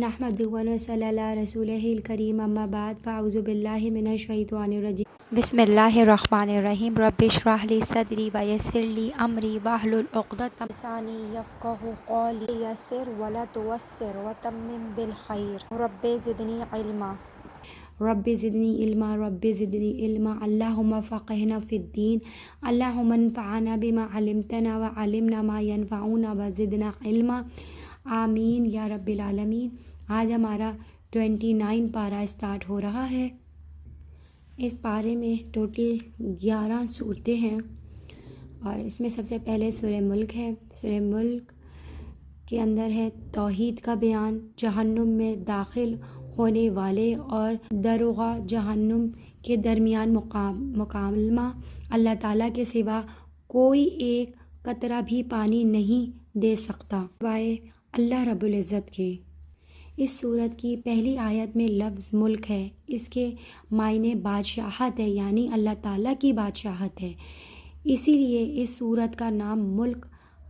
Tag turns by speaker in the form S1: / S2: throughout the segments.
S1: نحمدہ و نصلی علی رسولہ الکریم اما بعد فاعوذ باللہ من الشیطان الرجیم بسم اللہ الرحمن الرحیم رب اشرح لی صدری ویسر لی امری واحلل عقدۃ من لسانی یفقہوا قولی یسر ولا تعسر وتمم بالخیر رب زدنی علما رب زدنی علما رب زدنی علما اللہم فقہنا فی الدین اللہم انفعنا بما علمتنا وعلمنا ما ینفعنا وزدنا علما آمین یا رب العالمین۔ آج ہمارا 29 پارہ اسٹارٹ ہو رہا ہے۔ اس پارے میں ٹوٹل 11 صورتیں ہیں اور اس میں سب سے پہلے سورہ ملک ہے۔ سورہ ملک کے اندر ہے توحید کا بیان، جہنم میں داخل ہونے والے اور دروغہ جہنم کے درمیان مکالمہ، اللہ تعالیٰ کے سوا کوئی ایک قطرہ بھی پانی نہیں دے سکتا سوائے اللہ رب العزت کے۔ اس صورت کی پہلی آیت میں لفظ ملک ہے، اس کے معنی بادشاہت ہے، یعنی اللہ تعالیٰ کی بادشاہت ہے، اسی لیے اس صورت کا نام ملک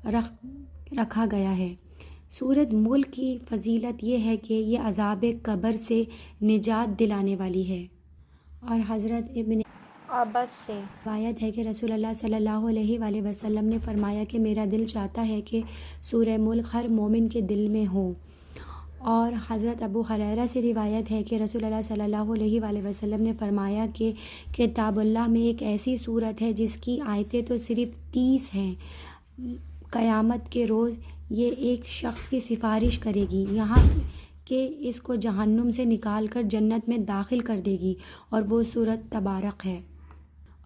S1: رکھا گیا ہے۔ صورت ملک کی فضیلت یہ ہے کہ یہ عذاب قبر سے نجات دلانے والی ہے، اور حضرت ابن عباس سے روایت ہے کہ رسول اللہ صلی اللہ علیہ وآلہ وسلم نے فرمایا کہ میرا دل چاہتا ہے کہ سورہ ملک ہر مومن کے دل میں ہو، اور حضرت ابو ہریرہ سے روایت ہے کہ رسول اللہ صلی اللہ علیہ وآلہ وسلم نے فرمایا کہ کتاب اللہ میں ایک ایسی صورت ہے جس کی آیتیں تو صرف 30 ہیں، قیامت کے روز یہ ایک شخص کی سفارش کرے گی یہاں کہ اس کو جہنم سے نکال کر جنت میں داخل کر دے گی، اور وہ صورت تبارک ہے۔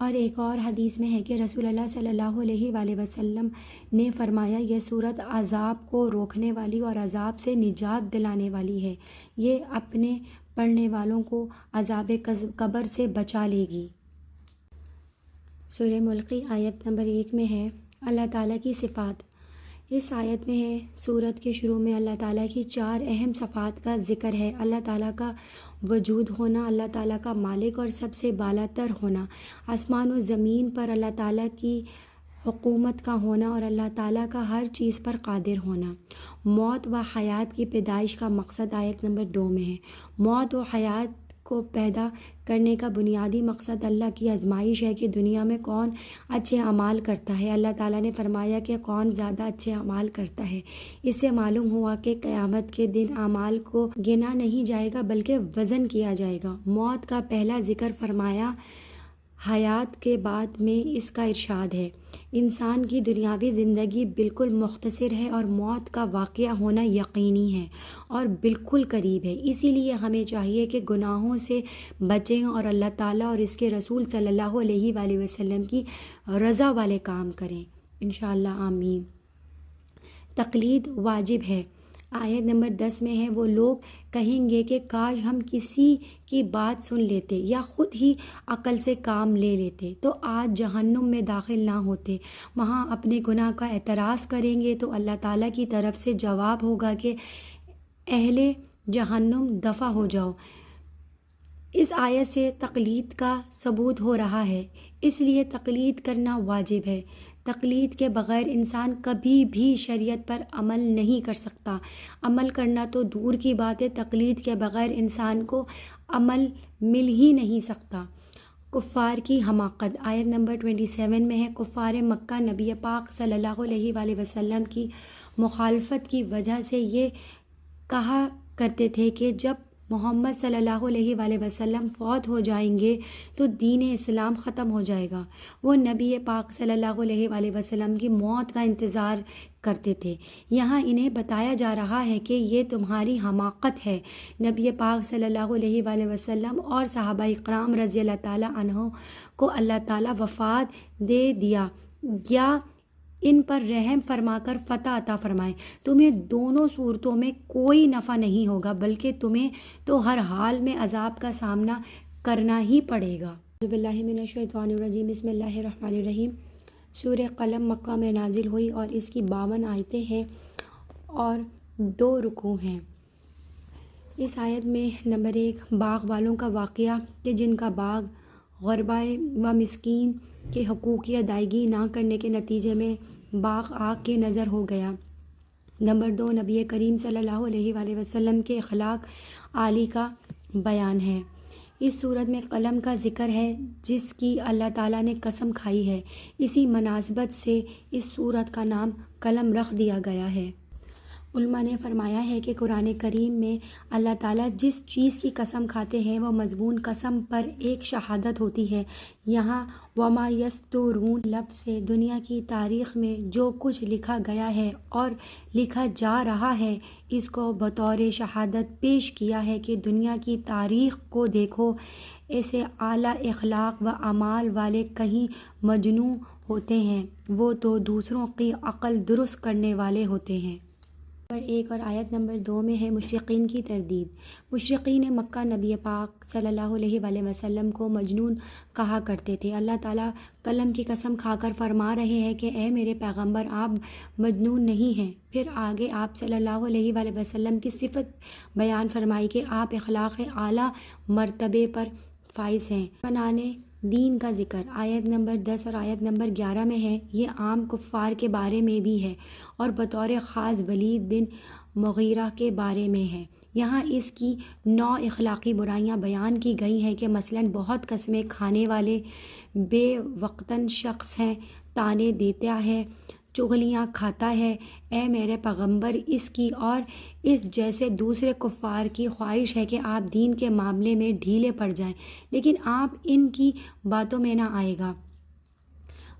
S1: اور ایک اور حدیث میں ہے کہ رسول اللہ صلی اللہ علیہ وآلہ وسلم نے فرمایا یہ صورت عذاب کو روکنے والی اور عذاب سے نجات دلانے والی ہے، یہ اپنے پڑھنے والوں کو عذاب قبر سے بچا لے گی۔ سورہ ملک کی آیت نمبر 1 میں ہے اللہ تعالیٰ کی صفات۔ اس آیت میں ہے سورت کے شروع میں اللہ تعالیٰ کی 4 اہم صفات کا ذکر ہے۔ اللہ تعالیٰ کا وجود ہونا، اللہ تعالیٰ کا مالک اور سب سے بالا تر ہونا، آسمان و زمین پر اللہ تعالیٰ کی حکومت کا ہونا اور اللہ تعالیٰ کا ہر چیز پر قادر ہونا۔ موت و حیات کی پیدائش کا مقصد آیت نمبر 2 میں ہے۔ موت و حیات کو پیدا کرنے کا بنیادی مقصد اللہ کی آزمائش ہے کہ دنیا میں کون اچھے اعمال کرتا ہے۔ اللہ تعالیٰ نے فرمایا کہ کون زیادہ اچھے اعمال کرتا ہے۔ اس سے معلوم ہوا کہ قیامت کے دن اعمال کو گنا نہیں جائے گا بلکہ وزن کیا جائے گا۔ موت کا پہلا ذکر فرمایا، حیات کے بعد میں اس کا ارشاد ہے انسان کی دنیاوی زندگی بالکل مختصر ہے اور موت کا واقعہ ہونا یقینی ہے اور بالکل قریب ہے، اسی لیے ہمیں چاہیے کہ گناہوں سے بچیں اور اللہ تعالیٰ اور اس کے رسول صلی اللہ علیہ وآلہ وسلم کی رضا والے کام کریں، انشاءاللہ آمین۔ تقلید واجب ہے۔ آیت نمبر 10 میں ہے وہ لوگ کہیں گے کہ کاش ہم کسی کی بات سن لیتے یا خود ہی عقل سے کام لے لیتے تو آج جہنم میں داخل نہ ہوتے۔ وہاں اپنے گناہ کا اعتراض کریں گے تو اللہ تعالیٰ کی طرف سے جواب ہوگا کہ اہل جہنم دفع ہو جاؤ۔ اس آیت سے تقلید کا ثبوت ہو رہا ہے، اس لیے تقلید کرنا واجب ہے۔ تقلید کے بغیر انسان کبھی بھی شریعت پر عمل نہیں کر سکتا، عمل کرنا تو دور کی بات ہے، تقلید کے بغیر انسان کو عمل مل ہی نہیں سکتا۔ کفار کی حماقت آیت نمبر 27 میں ہے کفار مکہ نبی پاک صلی اللہ علیہ وآلہ وسلم کی مخالفت کی وجہ سے یہ کہا کرتے تھے کہ جب محمد صلی اللہ علیہ وآلہ وسلم فوت ہو جائیں گے تو دین اسلام ختم ہو جائے گا۔ وہ نبی پاک صلی اللہ علیہ وآلہ وسلم کی موت کا انتظار کرتے تھے۔ یہاں انہیں بتایا جا رہا ہے کہ یہ تمہاری حماقت ہے۔ نبی پاک صلی اللہ علیہ وآلہ وسلم اور صحابہ اکرام رضی اللہ تعالیٰ عنہ کو اللہ تعالیٰ وفات دے دیا یا ان پر رحم فرما کر فتح عطا فرمائے، تمہیں دونوں صورتوں میں کوئی نفع نہیں ہوگا بلکہ تمہیں تو ہر حال میں عذاب کا سامنا کرنا ہی پڑے گا۔ اعوذ باللہ من الشیطان الرجیم بسم اللہ الرحمن الرحیم۔ سورہ قلم مکہ میں نازل ہوئی اور اس کی 52 آیتیں ہیں اور 2 رکوع ہیں۔ اس آیت میں نمبر 1 باغ والوں کا واقعہ کہ جن کا باغ غرباء و مسکین کے حقوق کی ادائیگی نہ کرنے کے نتیجے میں باغ آگ کے نذر ہو گیا۔ نمبر 2 نبی کریم صلی اللہ علیہ وآلہ وسلم کے اخلاق عالی کا بیان ہے۔ اس صورت میں قلم کا ذکر ہے جس کی اللہ تعالیٰ نے قسم کھائی ہے، اسی مناسبت سے اس صورت کا نام قلم رکھ دیا گیا ہے۔ علماء نے فرمایا ہے کہ قرآن کریم میں اللہ تعالیٰ جس چیز کی قسم کھاتے ہیں وہ مضمون قسم پر ایک شہادت ہوتی ہے۔ یہاں وما یسترون لفظ سے دنیا کی تاریخ میں جو کچھ لکھا گیا ہے اور لکھا جا رہا ہے اس کو بطور شہادت پیش کیا ہے کہ دنیا کی تاریخ کو دیکھو، ایسے اعلیٰ اخلاق و اعمال والے کہیں مجنوں ہوتے ہیں، وہ تو دوسروں کی عقل درست کرنے والے ہوتے ہیں۔ نمبر 1 اور آیت نمبر 2 میں ہے مشرقین کی تردید۔ مشرقین مکہ نبی پاک صلی اللہ علیہ وآلہ وسلم کو مجنون کہا کرتے تھے۔ اللہ تعالیٰ قلم کی قسم کھا کر فرما رہے ہیں کہ اے میرے پیغمبر آپ مجنون نہیں ہیں۔ پھر آگے آپ صلی اللہ علیہ وآلہ وسلم کی صفت بیان فرمائی کہ آپ اخلاق اعلیٰ مرتبے پر فائز ہیں۔ بنانے دین کا ذکر آیت نمبر 10 اور آیت نمبر 11 میں ہے۔ یہ عام کفار کے بارے میں بھی ہے اور بطور خاص ولید بن مغیرہ کے بارے میں ہے۔ یہاں اس کی 9 اخلاقی برائیاں بیان کی گئی ہیں کہ مثلاً بہت قسمیں کھانے والے، بے وقتاً شخص ہے، تانے دیتا ہے، چغلیاں کھاتا ہے۔ اے میرے پیغمبر اس کی اور اس جیسے دوسرے کفار کی خواہش ہے کہ آپ دین کے معاملے میں ڈھیلے پڑ جائیں، لیکن آپ ان کی باتوں میں نہ آئے گا۔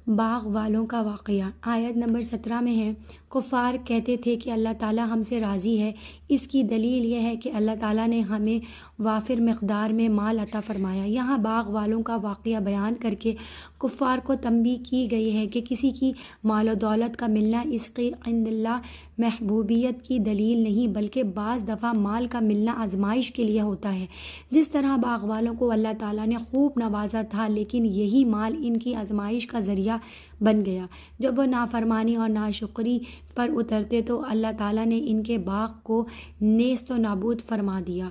S1: باغ والوں کا واقعہ آیت نمبر 17 میں ہے۔ کفار کہتے تھے کہ اللہ تعالیٰ ہم سے راضی ہے۔ اس کی دلیل یہ ہے کہ اللہ تعالیٰ نے ہمیں وافر مقدار میں مال عطا فرمایا۔ یہاں باغ والوں کا واقعہ بیان کر کے کفار کو تنبیہ کی گئی ہے کہ کسی کی مال و دولت کا ملنا اس کی عند اللہ محبوبیت کی دلیل نہیں، بلکہ بعض دفعہ مال کا ملنا آزمائش کے لیے ہوتا ہے۔ جس طرح باغ والوں کو اللہ تعالیٰ نے خوب نوازا تھا، لیکن یہی مال ان کی آزمائش کا ذریعہ بن گیا۔ جب وہ نافرمانی اور ناشکری پر اترتے تو اللہ تعالیٰ نے ان کے باغ کو نیست و نابود فرما دیا۔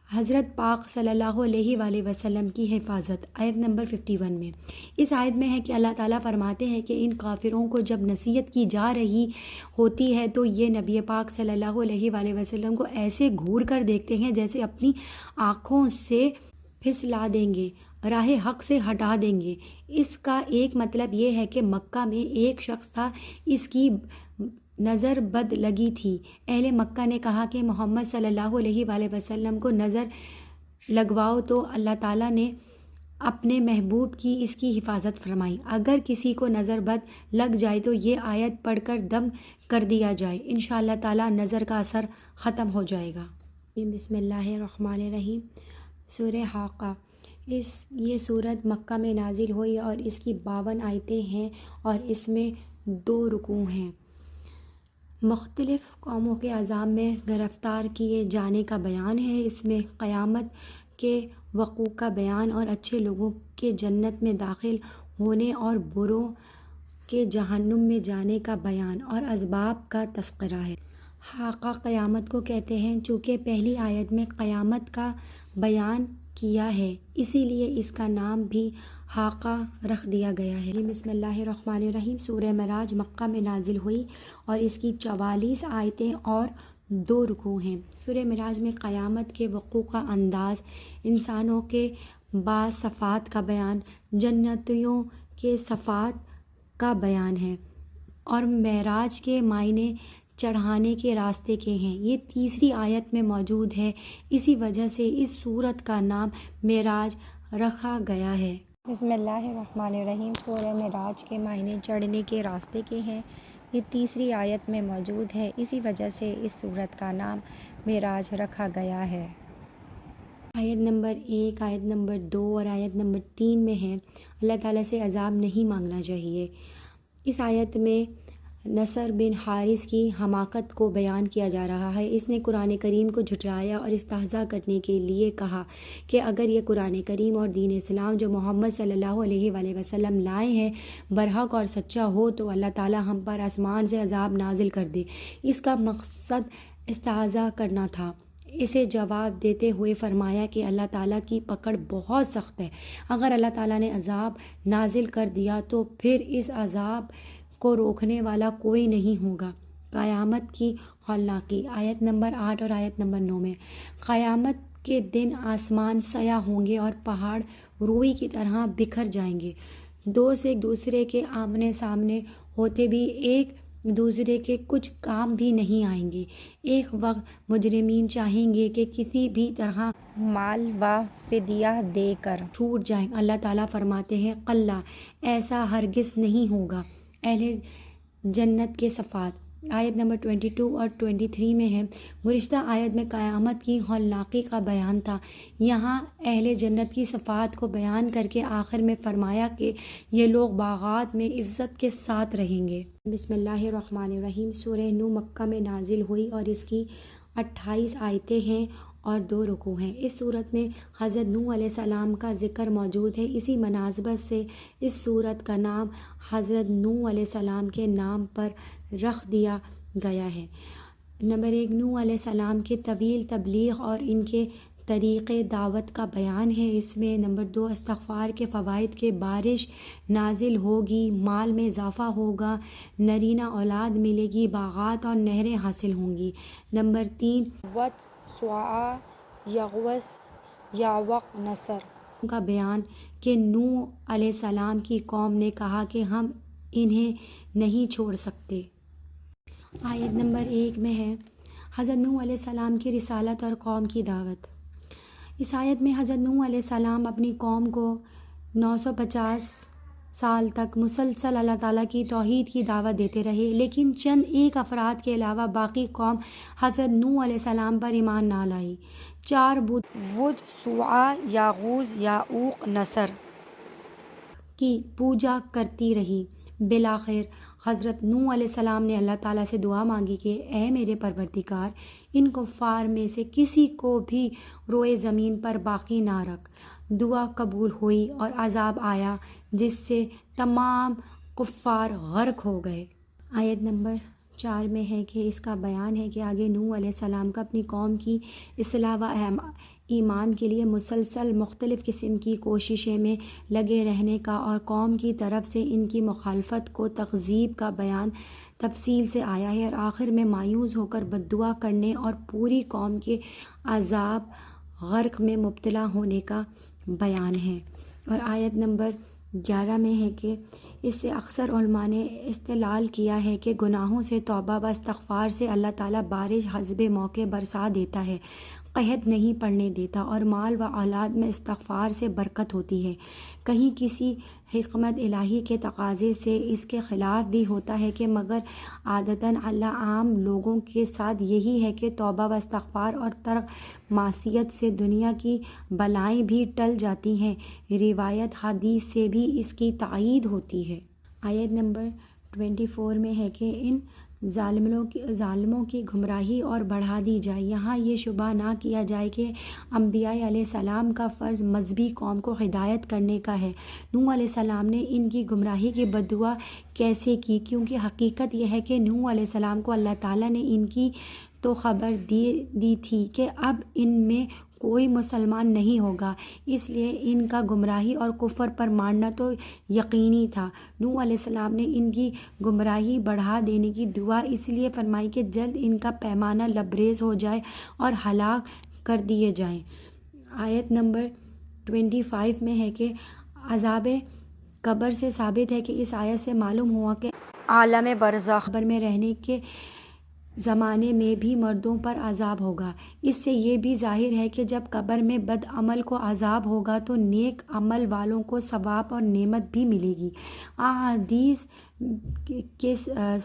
S1: حضرت پاک صلی اللہ علیہ وآلہ وسلم کی حفاظت آیت نمبر 51 میں اس آیت میں ہے کہ اللہ تعالیٰ فرماتے ہیں کہ ان کافروں کو جب نصیحت کی جا رہی ہوتی ہے تو یہ نبی پاک صلی اللہ علیہ وآلہ وسلم کو ایسے گھور کر دیکھتے ہیں جیسے اپنی آنکھوں سے پھسلا دیں گے، راہ حق سے ہٹا دیں گے۔ اس کا ایک مطلب یہ ہے کہ مکہ میں ایک شخص تھا، اس کی نظر بد لگی تھی۔ اہل مکہ نے کہا کہ محمد صلی اللہ علیہ وآلہ وسلم کو نظر لگواؤ تو اللہ تعالیٰ نے اپنے محبوب کی اس کی حفاظت فرمائی۔ اگر کسی کو نظر بد لگ جائے تو یہ آیت پڑھ کر دم کر دیا جائے، انشاءاللہ تعالیٰ نظر کا اثر ختم ہو جائے گا۔ بسم اللہ الرحمن الرحیم۔ سورہ حاقہ یہ سورت مکہ میں نازل ہوئی اور اس کی 52 آیتیں ہیں اور اس میں 2 رکوع ہیں۔ مختلف قوموں کے عذاب میں گرفتار کیے جانے کا بیان ہے۔ اس میں قیامت کے وقوع کا بیان اور اچھے لوگوں کے جنت میں داخل ہونے اور بروں کے جہنم میں جانے کا بیان اور اسباب کا تذکرہ ہے۔ حاقہ قیامت کو کہتے ہیں چونکہ پہلی آیت میں قیامت کا بیان کیا ہے، اسی لیے اس کا نام بھی حاقہ رکھ دیا گیا ہے۔ بسم اللہ الرحمن الرحیم۔ سورہ معراج مکہ میں نازل ہوئی اور اس کی 44 آیتیں اور 2 رکوع ہیں۔ سورہ معراج میں قیامت کے وقوع کا انداز، انسانوں کے بعض صفات کا بیان، جنتیوں کے صفات کا بیان ہے اور معراج کے معنی چڑھانے کے راستے کے ہیں۔ یہ تیسری آیت میں موجود ہے، اسی وجہ سے اس سورت کا نام معراج رکھا گیا ہے۔ بسم اللہ الرحمن الرحیم۔ سورہ معراج کے معنی چڑھنے کے راستے کے ہیں، یہ تیسری آیت میں موجود ہے، اسی وجہ سے اس سورت کا نام معراج رکھا گیا ہے۔ آیت نمبر 1، آیت نمبر 2 اور آیت نمبر 3 میں ہے اللہ تعالیٰ سے عذاب نہیں مانگنا چاہیے۔ اس آیت میں نصر بن حارث کی حماقت کو بیان کیا جا رہا ہے۔ اس نے قرآن کریم کو جھٹلایا اور استہزاء کرنے کے لیے کہا کہ اگر یہ قرآن کریم اور دین اسلام جو محمد صلی اللہ علیہ وآلہ وسلم لائے ہیں برحق اور سچا ہو تو اللہ تعالیٰ ہم پر آسمان سے عذاب نازل کر دے۔ اس کا مقصد استہزاء کرنا تھا۔ اسے جواب دیتے ہوئے فرمایا کہ اللہ تعالیٰ کی پکڑ بہت سخت ہے، اگر اللہ تعالیٰ نے عذاب نازل کر دیا تو پھر اس عذاب کو روکنے والا کوئی نہیں ہوگا۔ قیامت کی ہولناکی، آیت نمبر 8 اور آیت نمبر 9 میں۔ قیامت کے دن آسمان سیاہ ہوں گے اور پہاڑ روئی کی طرح بکھر جائیں گے۔ دوست ایک دوسرے کے آمنے سامنے ہوتے بھی ایک دوسرے کے کچھ کام بھی نہیں آئیں گے۔ ایک وقت مجرمین چاہیں گے کہ کسی بھی طرح مال و فدیہ دے کر چھوٹ جائیں۔ اللہ تعالیٰ فرماتے ہیں کلا، ایسا ہرگز نہیں ہوگا۔ اہل جنت کے صفات، آیت نمبر 22 اور 23 میں ہے۔ گزشتہ آیت میں قیامت کی ہولناکی کا بیان تھا، یہاں اہل جنت کی صفات کو بیان کر کے آخر میں فرمایا کہ یہ لوگ باغات میں عزت کے ساتھ رہیں گے۔ بسم اللہ الرحمن الرحیم۔ سورہ نوح مکہ میں نازل ہوئی اور اس کی 28 آیتیں ہیں اور 2 رکوع ہیں۔ اس صورت میں حضرت نوح علیہ السلام کا ذکر موجود ہے۔ اسی مناسبت سے اس صورت کا نام حضرت نوح علیہ السلام کے نام پر رکھ دیا گیا ہے۔ نمبر 1، نوح علیہ السلام کے طویل تبلیغ اور ان کے طریقِ دعوت کا بیان ہے۔ اس میں نمبر 2، استغفار کے فوائد کے بارش نازل ہوگی، مال میں اضافہ ہوگا، نرینہ اولاد ملے گی، باغات اور نہریں حاصل ہوں گی۔ نمبر 3، وَد، سُوَاع، یغوث، یعوق، نصر کا بیان کہ نوح علیہ السلام کی قوم نے کہا کہ ہم انہیں نہیں چھوڑ سکتے۔ آیت نمبر 1 میں ہے حضرت نوح علیہ السلام کی رسالت اور قوم کی دعوت۔ اس آیت میں حضرت نوح علیہ السلام اپنی قوم کو 950 سال تک مسلسل اللہ تعالیٰ کی توحید کی دعوت دیتے رہے، لیکن چند ایک افراد کے علاوہ باقی قوم حضرت نوح علیہ السلام پر ایمان نہ لائی۔ 4 بت ود، سواع، یغوث، یعوق، نصر کی پوجا کرتی رہی۔ بالآخر حضرت نوح علیہ السلام نے اللہ تعالیٰ سے دعا مانگی کہ اے میرے پروردگار، ان کفار میں سے کسی کو بھی روئے زمین پر باقی نہ رکھ۔ دعا قبول ہوئی اور عذاب آیا جس سے تمام کفار غرق ہو گئے۔ آیت نمبر 4 میں ہے کہ اس کا بیان ہے کہ آگے نوح علیہ السلام کا اپنی قوم کی اصلاح و ایمان کے لیے مسلسل مختلف قسم کی کوششیں میں لگے رہنے کا اور قوم کی طرف سے ان کی مخالفت کو تکذیب کا بیان تفصیل سے آیا ہے، اور آخر میں مایوس ہو کر بددعا کرنے اور پوری قوم کے عذاب غرق میں مبتلا ہونے کا بیان ہے۔ اور آیت نمبر 11 میں ہے کہ اس سے اکثر علماء نے استدلال کیا ہے کہ گناہوں سے توبہ و استغفار سے اللہ تعالیٰ بارش حسب موقع برسا دیتا ہے، قحط نہیں پڑنے دیتا، اور مال و اولاد میں استغفار سے برکت ہوتی ہے۔ کہیں کسی حکمت الہی کے تقاضے سے اس کے خلاف بھی ہوتا ہے کہ مگر عادتاً اللہ عام لوگوں کے ساتھ یہی ہے کہ توبہ و استغفار اور ترک معصیت سے دنیا کی بلائیں بھی ٹل جاتی ہیں۔ روایت حدیث سے بھی اس کی تائید ہوتی ہے۔ آیت نمبر 24 میں ہے کہ ان ظالموں کی گمراہی اور بڑھا دی جائے۔ یہاں یہ شبہ نہ کیا جائے کہ انبیاء علیہ السلام کا فرض مذہبی قوم کو ہدایت کرنے کا ہے۔ نوح علیہ السلام نے ان کی گمراہی کی بددعا کیسے کی؟ کیونکہ حقیقت یہ ہے کہ نوح علیہ السلام کو اللہ تعالیٰ نے ان کی تو خبر دی تھی کہ اب ان میں کوئی مسلمان نہیں ہوگا، اس لیے ان کا گمراہی اور کفر پر ماننا تو یقینی تھا۔ نوح علیہ السلام نے ان کی گمراہی بڑھا دینے کی دعا اس لیے فرمائی کہ جلد ان کا پیمانہ لبریز ہو جائے اور ہلاک کر دیے جائیں۔ آیت نمبر 25 میں ہے کہ عذاب قبر سے ثابت ہے کہ اس آیت سے معلوم ہوا کہ عالم برزخ قبر میں رہنے کے زمانے میں بھی مردوں پر عذاب ہوگا۔ اس سے یہ بھی ظاہر ہے کہ جب قبر میں بد عمل کو عذاب ہوگا تو نیک عمل والوں کو ثواب اور نعمت بھی ملے گی۔ احادیث کے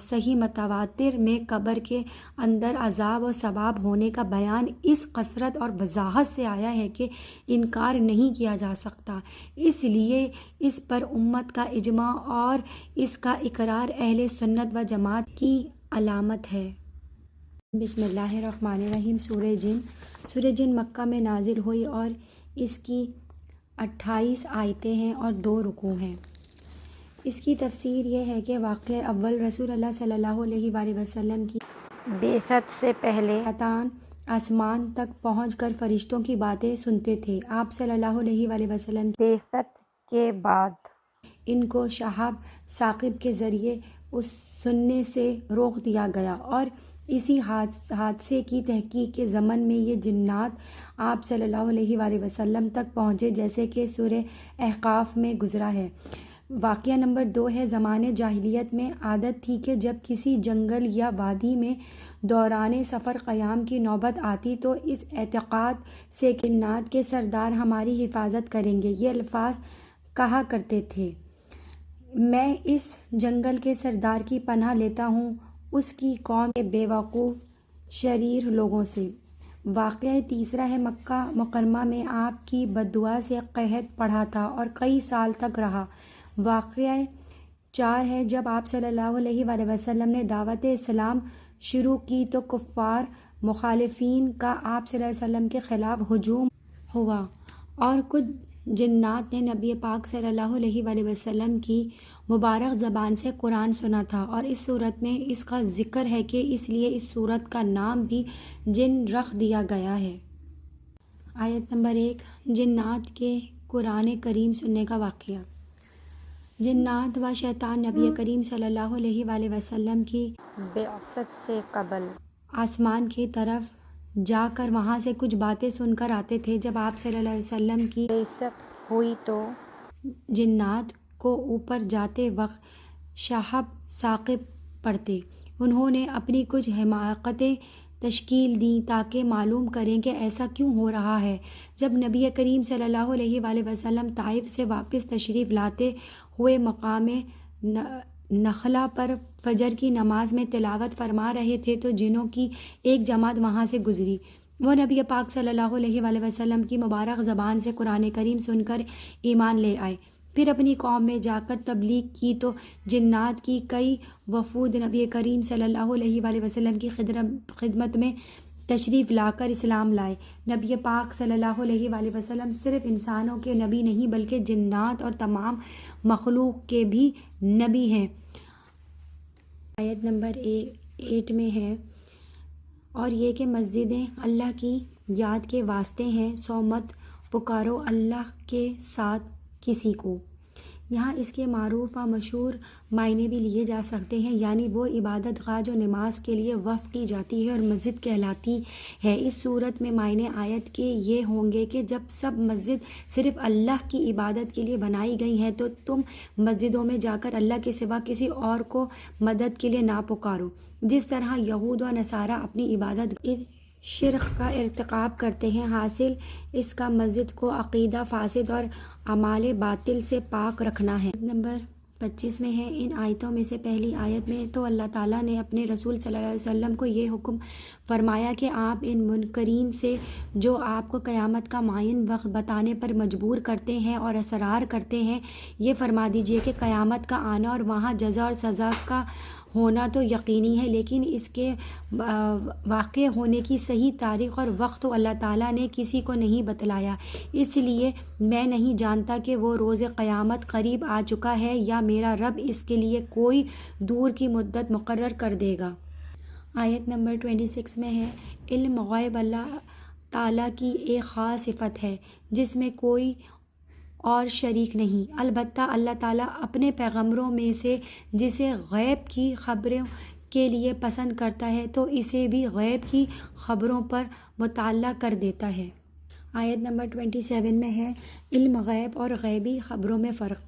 S1: صحیح متواتر میں قبر کے اندر عذاب اور ثواب ہونے کا بیان اس کثرت اور وضاحت سے آیا ہے کہ انکار نہیں کیا جا سکتا، اس لیے اس پر امت کا اجماع اور اس کا اقرار اہل سنت و جماعت کی علامت ہے۔ بسم اللہ الرحمن الرحیم۔ سورہ جن مکہ میں نازل ہوئی اور اس کی 28 آیتیں ہیں اور 2 رکوع ہیں۔ اس کی تفسیر یہ ہے کہ واقعہ اول رسول اللہ صلی اللہ علیہ وآلہ وسلم کی بعثت سے پہلے شیطان آسمان تک پہنچ کر فرشتوں کی باتیں سنتے تھے۔ آپ صلی اللہ علیہ وآلہ وسلم کی بعثت کے بعد ان کو شہاب ثاقب کے ذریعے اس سننے سے روک دیا گیا، اور اسی حادثے کی تحقیق کے ضمن میں یہ جنات آپ صلی اللہ علیہ وآلہ وسلم تک پہنچے، جیسے کہ سورہ احقاف میں گزرا ہے۔ واقعہ نمبر 2 ہے، زمانے جاہلیت میں عادت تھی کہ جب کسی جنگل یا وادی میں دوران سفر قیام کی نوبت آتی تو اس اعتقاد سے کہ جنات کے سردار ہماری حفاظت کریں گے، یہ الفاظ کہا کرتے تھے: میں اس جنگل کے سردار کی پناہ لیتا ہوں اس کی قوم کے بے وقوف شریر لوگوں سے۔ واقعہ تیسرا ہے، مکہ مکرمہ میں آپ کی بددعا سے قحط پڑا تھا اور کئی سال تک رہا۔ واقعہ 4 ہے، جب آپ صلی اللہ علیہ وآلہ وسلم نے دعوت اسلام شروع کی تو کفار مخالفین کا آپ صلی اللہ علیہ وسلم کے خلاف ہجوم ہوا، اور کچھ جنات نے نبی پاک صلی اللہ علیہ وآلہ وسلم کی مبارک زبان سے قرآن سنا تھا، اور اس صورت میں اس کا ذکر ہے کہ اس لیے اس صورت کا نام بھی جن رکھ دیا گیا ہے۔ آیت نمبر 1، جنات کے قرآن کریم سننے کا واقعہ۔ جنات و شیطان نبی کریم صلی اللہ علیہ وآلہ وسلم کی بعثت سے قبل آسمان کی طرف جا کر وہاں سے کچھ باتیں سن کر آتے تھے۔ جب آپ صلی اللہ علیہ وسلم کی بعثت ہوئی تو جنات کو اوپر جاتے وقت شہاب ثاقب پڑھتے۔ انہوں نے اپنی کچھ حماقتیں تشکیل دیں تاکہ معلوم کریں کہ ایسا کیوں ہو رہا ہے۔ جب نبی کریم صلی اللہ علیہ وآلہ وسلم طائف سے واپس تشریف لاتے ہوئے مقام نخلا پر فجر کی نماز میں تلاوت فرما رہے تھے تو جنوں کی ایک جماعت وہاں سے گزری۔ وہ نبی پاک صلی اللہ علیہ وآلہ وسلم کی مبارک زبان سے قرآن کریم سن کر ایمان لے آئے۔ پھر اپنی قوم میں جا کر تبلیغ کی تو جنات کی کئی وفود نبی کریم صلی اللہ علیہ وآلہ وسلم کی خدمت میں تشریف لا کر اسلام لائے۔ نبی پاک صلی اللہ علیہ وآلہ وسلم صرف انسانوں کے نبی نہیں بلکہ جنات اور تمام مخلوق کے بھی نبی ہیں۔ آیت نمبر 8 میں ہے، اور یہ کہ مسجدیں اللہ کی یاد کے واسطے ہیں، سو مت پکارو اللہ کے ساتھ کسی کو۔ یہاں اس کے معروف و مشہور معنی بھی لیے جا سکتے ہیں، یعنی وہ عبادت گاہ جو نماز کے لیے وقف کی جاتی ہے اور مسجد کہلاتی ہے۔ اس صورت میں معنی آیت کے یہ ہوں گے کہ جب سب مسجد صرف اللہ کی عبادت کے لیے بنائی گئی ہیں تو تم مسجدوں میں جا کر اللہ کے سوا کسی اور کو مدد کے لیے نہ پکارو۔ جس طرح یہود و نصارہ اپنی عبادت شرک کا ارتکاب کرتے ہیں، حاصل اس کا مسجد کو عقیدہ فاسد اور اعمال باطل سے پاک رکھنا ہے۔ نمبر 25 میں ہے، ان آیتوں میں سے پہلی آیت میں تو اللہ تعالیٰ نے اپنے رسول صلی اللہ علیہ وسلم کو یہ حکم فرمایا کہ آپ ان منکرین سے جو آپ کو قیامت کا معین وقت بتانے پر مجبور کرتے ہیں اور اصرار کرتے ہیں، یہ فرما دیجئے کہ قیامت کا آنا اور وہاں جزا اور سزا کا ہونا تو یقینی ہے، لیکن اس کے واقع ہونے کی صحیح تاریخ اور وقت تو اللہ تعالیٰ نے کسی کو نہیں بتلایا، اس لیے میں نہیں جانتا کہ وہ روز قیامت قریب آ چکا ہے یا میرا رب اس کے لیے کوئی دور کی مدت مقرر کر دے گا۔ آیت نمبر 26 میں ہے، علم غیب اللہ تعالیٰ کی ایک خاص صفت ہے جس میں کوئی اور شریک نہیں، البتہ اللہ تعالیٰ اپنے پیغمبروں میں سے جسے غیب کی خبروں کے لیے پسند کرتا ہے تو اسے بھی غیب کی خبروں پر مطلع کر دیتا ہے۔ آیت نمبر 27 میں ہے، علم غیب اور غیبی خبروں میں فرق،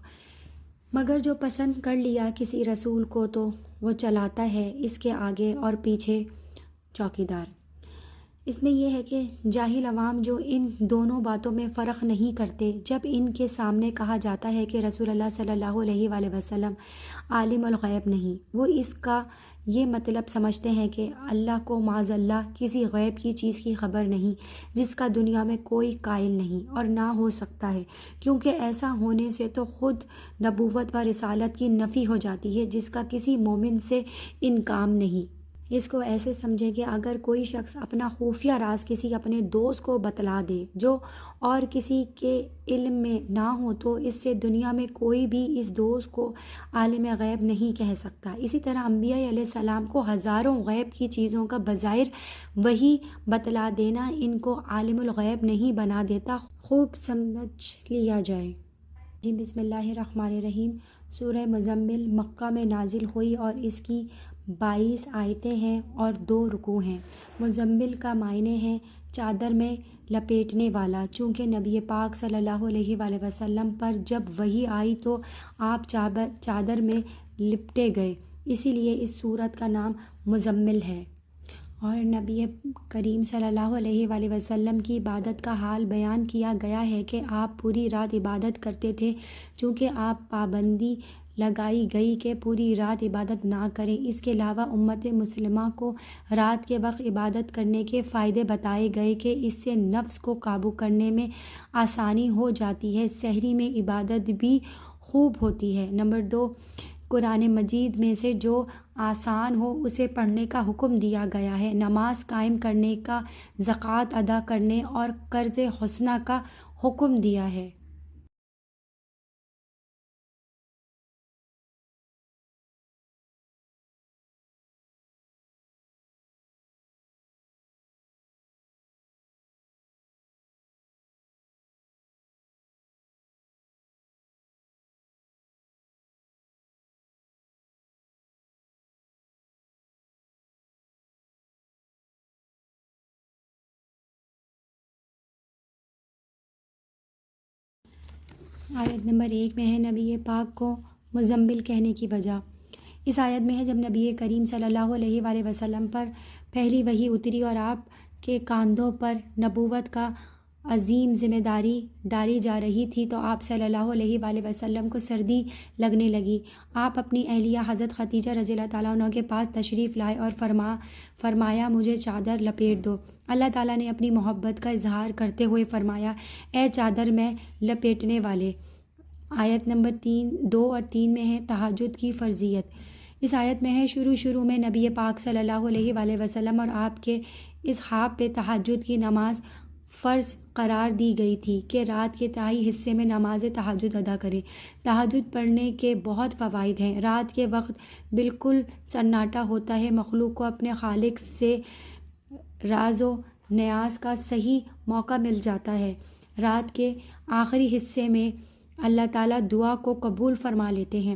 S1: مگر جو پسند کر لیا کسی رسول کو تو وہ چلاتا ہے اس کے آگے اور پیچھے چوکیدار۔ اس میں یہ ہے کہ جاہل عوام جو ان دونوں باتوں میں فرق نہیں کرتے، جب ان کے سامنے کہا جاتا ہے کہ رسول اللہ صلی اللہ علیہ وآلہ وسلم عالم الغیب نہیں، وہ اس کا یہ مطلب سمجھتے ہیں کہ اللہ کو معاذ اللہ کسی غیب کی چیز کی خبر نہیں جس کا دنیا میں کوئی قائل نہیں اور نہ ہو سکتا ہے، کیونکہ ایسا ہونے سے تو خود نبوت و رسالت کی نفی ہو جاتی ہے جس کا کسی مومن سے انکار نہیں۔ اس کو ایسے سمجھیں کہ اگر کوئی شخص اپنا خفیہ راز کسی اپنے دوست کو بتلا دے جو اور کسی کے علم میں نہ ہو تو اس سے دنیا میں کوئی بھی اس دوست کو عالم غیب نہیں کہہ سکتا۔ اسی طرح انبیاء علیہ السلام کو ہزاروں غیب کی چیزوں کا بظاہر وحی بتلا دینا ان کو عالم الغیب نہیں بنا دیتا، خوب سمجھ لیا جائے۔ جی بسم اللہ الرحمن الرحیم۔ سورہ مزمل مکہ میں نازل ہوئی اور اس کی 22 آیتیں ہیں اور 2 رکوع ہیں۔ مزمل کا معنی ہے چادر میں لپیٹنے والا۔ چونکہ نبی پاک صلی اللہ علیہ وآلہ وسلم پر جب وحی آئی تو آپ چادر میں لپٹے گئے، اسی لیے اس سورت کا نام مزمل ہے۔ اور نبی کریم صلی اللہ علیہ وآلہ وسلم کی عبادت کا حال بیان کیا گیا ہے کہ آپ پوری رات عبادت کرتے تھے، چونکہ آپ پابندی لگائی گئی کہ پوری رات عبادت نہ کریں۔ اس کے علاوہ امت مسلمہ کو رات کے وقت عبادت کرنے کے فائدے بتائے گئے کہ اس سے نفس کو قابو کرنے میں آسانی ہو جاتی ہے، سحری میں عبادت بھی خوب ہوتی ہے۔ نمبر 2، قرآن مجید میں سے جو آسان ہو اسے پڑھنے کا حکم دیا گیا ہے، نماز قائم کرنے کا، زکوٰۃ ادا کرنے اور قرض حسنہ کا حکم دیا ہے۔ آیت نمبر 1 میں ہے نبی پاک کو مزمل کہنے کی وجہ۔ اس آیت میں ہے جب نبی کریم صلی اللہ علیہ وآلہ وسلم پر پہلی وحی اتری اور آپ کے کاندھوں پر نبوت کا عظیم ذمہ داری ڈالی جا رہی تھی تو آپ صلی اللہ علیہ وآلہ وسلم کو سردی لگنے لگی۔ آپ اپنی اہلیہ حضرت خدیجہ رضی اللہ تعالیٰ عنہ کے پاس تشریف لائے اور فرمایا مجھے چادر لپیٹ دو۔ اللہ تعالیٰ نے اپنی محبت کا اظہار کرتے ہوئے فرمایا اے چادر میں لپیٹنے والے۔ آیت نمبر 2 اور 3 میں ہے تہجد کی فرضیت۔ اس آیت میں ہے شروع میں نبی پاک صلی اللہ علیہ وآلہ وسلم اور آپ کے اصحاب پہ تہجد کی نماز فرض قرار دی گئی تھی کہ رات کے تہائی حصے میں نماز تہجد ادا کریں۔ تہجد پڑھنے کے بہت فوائد ہیں۔ رات کے وقت بالکل سناٹا ہوتا ہے، مخلوق کو اپنے خالق سے راز و نیاز کا صحیح موقع مل جاتا ہے۔ رات کے آخری حصے میں اللہ تعالیٰ دعا کو قبول فرما لیتے ہیں۔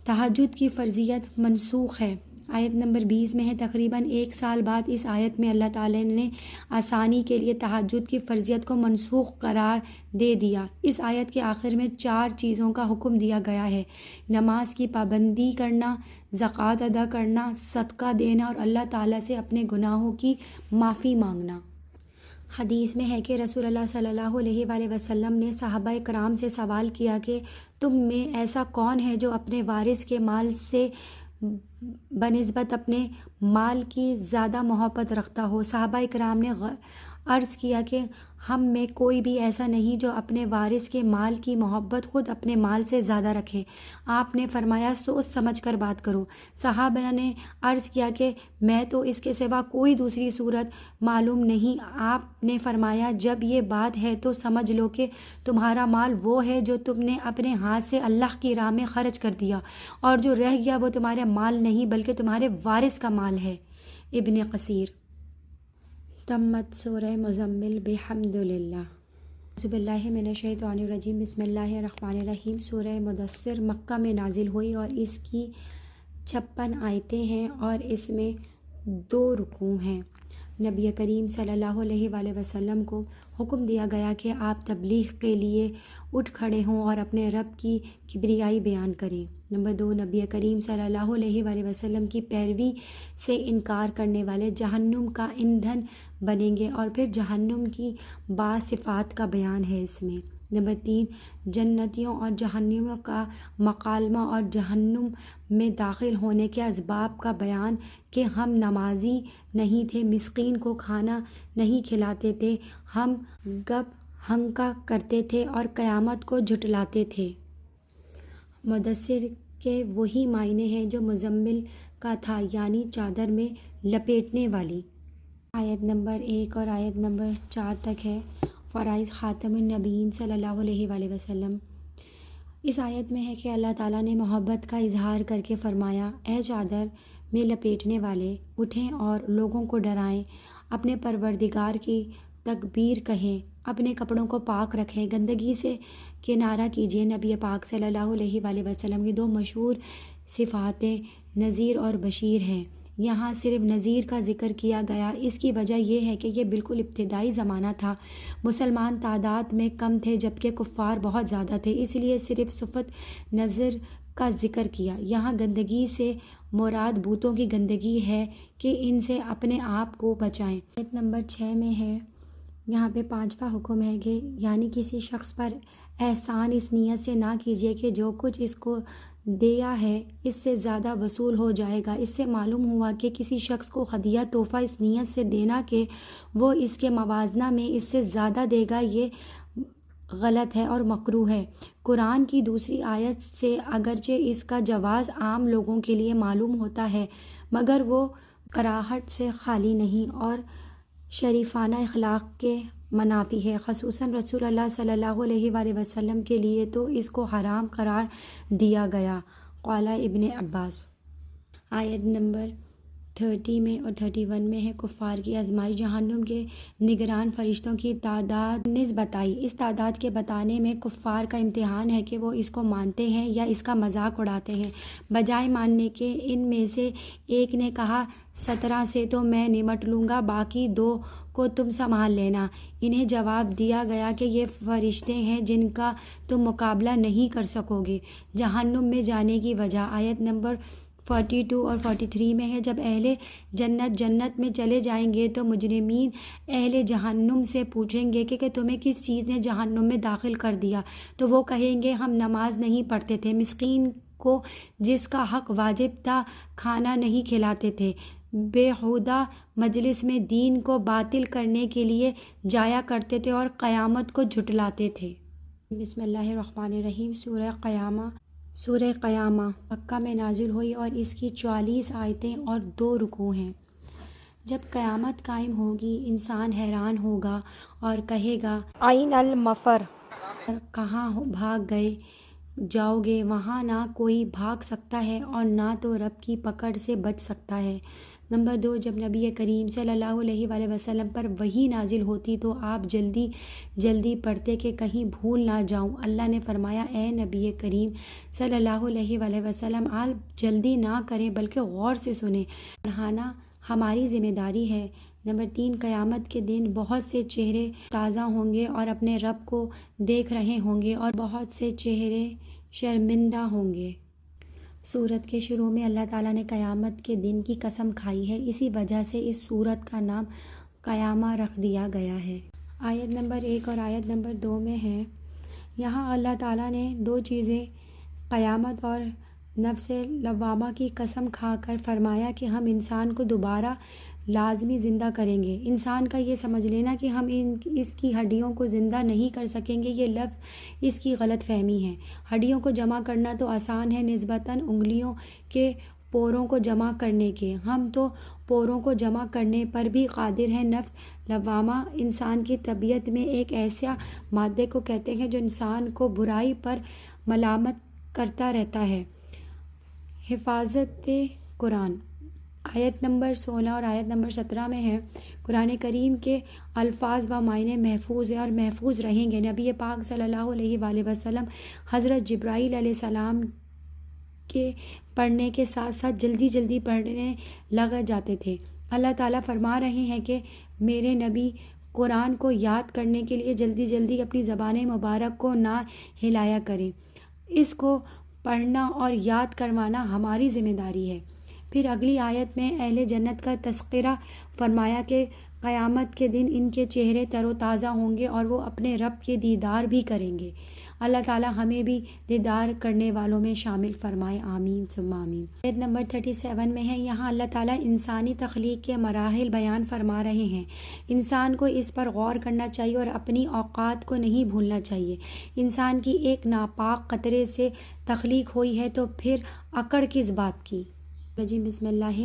S1: تہجد کی فرضیت منسوخ ہے۔ آیت نمبر 20 میں ہے تقریباً 1 سال بعد اس آیت میں اللہ تعالیٰ نے آسانی کے لیے تہجد کی فرضیت کو منسوخ قرار دے دیا۔ اس آیت کے آخر میں 4 چیزوں کا حکم دیا گیا ہے: نماز کی پابندی کرنا، زکوٰۃ ادا کرنا، صدقہ دینا اور اللہ تعالیٰ سے اپنے گناہوں کی معافی مانگنا۔ حدیث میں ہے کہ رسول اللہ صلی اللہ علیہ وآلہ وسلم نے صحابہ کرام سے سوال کیا کہ تم میں ایسا کون ہے جو اپنے وارث کے مال سے بنسبت اپنے مال کی زیادہ محبت رکھتا ہو؟ صحابہ کرام نے عرض کیا کہ ہم میں کوئی بھی ایسا نہیں جو اپنے وارث کے مال کی محبت خود اپنے مال سے زیادہ رکھے۔ آپ نے فرمایا سوچ سمجھ کر بات کرو۔ صحابہ نے عرض کیا کہ میں تو اس کے سوا کوئی دوسری صورت معلوم نہیں۔ آپ نے فرمایا جب یہ بات ہے تو سمجھ لو کہ تمہارا مال وہ ہے جو تم نے اپنے ہاتھ سے اللہ کی راہ میں خرچ کر دیا، اور جو رہ گیا وہ تمہارا مال نہیں بلکہ تمہارے وارث کا مال ہے۔ ابن کثیر۔ تمت سورہ مزمل بحمد للہ۔ اعوذ باللہ من الشیطان الرجیم، بسم اللہ الرحمن الرحیم۔ سورہ مدثر مکہ میں نازل ہوئی اور اس کی 56 آیتیں ہیں اور اس میں 2 رکوع ہیں۔ نبی کریم صلی اللہ علیہ وآلہ وسلم کو حکم دیا گیا کہ آپ تبلیغ کے لیے اٹھ کھڑے ہوں اور اپنے رب کی کبریائی بیان کریں۔ نمبر 2، نبی کریم صلی اللہ علیہ وآلہ وسلم کی پیروی سے انکار کرنے والے جہنم کا ایندھن بنیں گے، اور پھر جہنم کی بعض صفات کا بیان ہے اس میں۔ نمبر 3، جنتیوں اور جہنمیوں کا مکالمہ اور جہنم میں داخل ہونے کے اسباب کا بیان کہ ہم نمازی نہیں تھے، مسکین کو کھانا نہیں کھلاتے تھے، ہم گپ ہنکا کرتے تھے اور قیامت کو جھٹلاتے تھے۔ مدثر کے وہی معنی ہیں جو مزمل کا تھا، یعنی چادر میں لپیٹنے والی۔ آیت نمبر 1 اور آیت نمبر 4 تک ہے فرائض خاتم النبیین صلی اللہ علیہ وآلہ وسلم۔ اس آیت میں ہے کہ اللہ تعالیٰ نے محبت کا اظہار کر کے فرمایا اے چادر میں لپیٹنے والے، اٹھیں اور لوگوں کو ڈرائیں، اپنے پروردگار کی تکبیر کہیں اپنے کپڑوں کو پاک رکھیں، گندگی سے کنارہ کیجیے۔ نبی پاک صلی اللہ علیہ وآلہ وسلم کی دو مشہور صفاتیں نذیر اور بشیر ہیں۔ یہاں صرف نذیر کا ذکر کیا گیا، اس کی وجہ یہ ہے کہ یہ بالکل ابتدائی زمانہ تھا، مسلمان تعداد میں کم تھے جبکہ کفار بہت زیادہ تھے، اس لیے صرف صفت نذر کا ذکر کیا۔ یہاں گندگی سے مراد بتوں کی گندگی ہے کہ ان سے اپنے آپ کو بچائیں۔ آیت نمبر 6 میں ہے، یہاں پہ 5واں حکم ہے کہ یعنی کسی شخص پر احسان اس نیت سے نہ کیجیے کہ جو کچھ اس کو دیا ہے اس سے زیادہ وصول ہو جائے گا۔ اس سے معلوم ہوا کہ کسی شخص کو ہدیہ تحفہ اس نیت سے دینا کہ وہ اس کے موازنہ میں اس سے زیادہ دے گا، یہ غلط ہے اور مکروہ ہے۔ قرآن کی دوسری آیت سے اگرچہ اس کا جواز عام لوگوں کے لیے معلوم ہوتا ہے مگر وہ کراہت سے خالی نہیں اور شریفانہ اخلاق کے منافی ہے، خصوصاً رسول اللہ صلی اللہ علیہ وآلہ وسلم کے لیے تو اس کو حرام قرار دیا گیا۔ قال ابن عباس۔ آیت نمبر 30 میں اور 31 میں ہے، کفار کی آزمائش۔ جہنم کے نگران فرشتوں کی تعداد بتائی۔ اس تعداد کے بتانے میں کفار کا امتحان ہے کہ وہ اس کو مانتے ہیں یا اس کا مذاق اڑاتے ہیں۔ بجائے ماننے کے ان میں سے ایک نے کہا 17 سے تو میں نمٹ لوں گا، باقی 2 کو تم سنبھال لینا۔ انہیں جواب دیا گیا کہ یہ فرشتے ہیں جن کا تم مقابلہ نہیں کر سکو گے۔ جہنم میں جانے کی وجہ۔ آیت نمبر 42 اور 43 میں ہے، جب اہل جنت جنت میں چلے جائیں گے تو مجرمین اہل جہنم سے پوچھیں گے کہ تمہیں کس چیز نے جہنم میں داخل کر دیا؟ تو وہ کہیں گے ہم نماز نہیں پڑھتے تھے، مسکین کو جس کا حق واجب تھا کھانا نہیں کھلاتے تھے، بیہودہ مجلس میں دین کو باطل کرنے کے لیے جایا کرتے تھے اور قیامت کو جھٹلاتے تھے۔ بسم اللہ الرحمن الرحیم۔ سورہ قیامہ مکہ میں نازل ہوئی اور اس کی 44 آیتیں اور 2 رکوع ہیں۔ جب قیامت قائم ہوگی انسان حیران ہوگا اور کہے گا عین المفر، کہاں بھاگ جاؤ گے؟ وہاں نہ کوئی بھاگ سکتا ہے اور نہ تو رب کی پکڑ سے بچ سکتا ہے۔ نمبر 2، جب نبی کریم صلی اللہ علیہ وآلہ وسلم پر وحی نازل ہوتی تو آپ جلدی جلدی پڑھتے کہ کہیں بھول نہ جاؤں۔ اللہ نے فرمایا اے نبی کریم صلی اللہ علیہ وآلہ وسلم، آپ جلدی نہ کریں بلکہ غور سے سنیں، پڑھانا ہماری ذمہ داری ہے۔ نمبر 3، قیامت کے دن بہت سے چہرے تازہ ہوں گے اور اپنے رب کو دیکھ رہے ہوں گے اور بہت سے چہرے شرمندہ ہوں گے۔ سورت کے شروع میں اللہ تعالیٰ نے قیامت کے دن کی قسم کھائی ہے، اسی وجہ سے اس سورت کا نام قیامہ رکھ دیا گیا ہے۔ آیت نمبر 1 اور آیت نمبر 2 میں ہے، یہاں اللہ تعالیٰ نے 2 چیزیں قیامت اور نفس لوامہ کی قسم کھا کر فرمایا کہ ہم انسان کو دوبارہ لازمی زندہ کریں گے۔ انسان کا یہ سمجھ لینا کہ ہم اس کی ہڈیوں کو زندہ نہیں کر سکیں گے، یہ لفظ اس کی غلط فہمی ہے۔ ہڈیوں کو جمع کرنا تو آسان ہے نسبتاً انگلیوں کے پوروں کو جمع کرنے کے، ہم تو پوروں کو جمع کرنے پر بھی قادر ہیں۔ نفس لوامہ انسان کی طبیعت میں ایک ایسا مادے کو کہتے ہیں جو انسان کو برائی پر ملامت کرتا رہتا ہے۔ حفاظت قرآن۔ آیت نمبر 16 اور آیت نمبر 17 میں ہے، قرآن کریم کے الفاظ و معنی محفوظ ہیں اور محفوظ رہیں گے۔ نبی پاک صلی اللہ علیہ وآلہ وسلم حضرت جبرائیل علیہ السلام کے پڑھنے کے ساتھ ساتھ جلدی جلدی پڑھنے لگ جاتے تھے۔ اللہ تعالیٰ فرما رہے ہیں کہ میرے نبی قرآن کو یاد کرنے کے لیے جلدی جلدی اپنی زبان مبارک کو نہ ہلایا کریں، اس کو پڑھنا اور یاد کروانا ہماری ذمہ داری ہے۔ پھر اگلی آیت میں اہل جنت کا تذکرہ فرمایا کہ قیامت کے دن ان کے چہرے تر و تازہ ہوں گے اور وہ اپنے رب کے دیدار بھی کریں گے۔ اللہ تعالیٰ ہمیں بھی دیدار کرنے والوں میں شامل فرمائے، آمین ثم آمین۔ آیت نمبر 37 میں ہے، یہاں اللہ تعالیٰ انسانی تخلیق کے مراحل بیان فرما رہے ہیں۔ انسان کو اس پر غور کرنا چاہیے اور اپنی اوقات کو نہیں بھولنا چاہیے۔ انسان کی ایک ناپاک قطرے سے تخلیق ہوئی ہے تو پھر اکڑ کس بات کی؟ بسم اللہ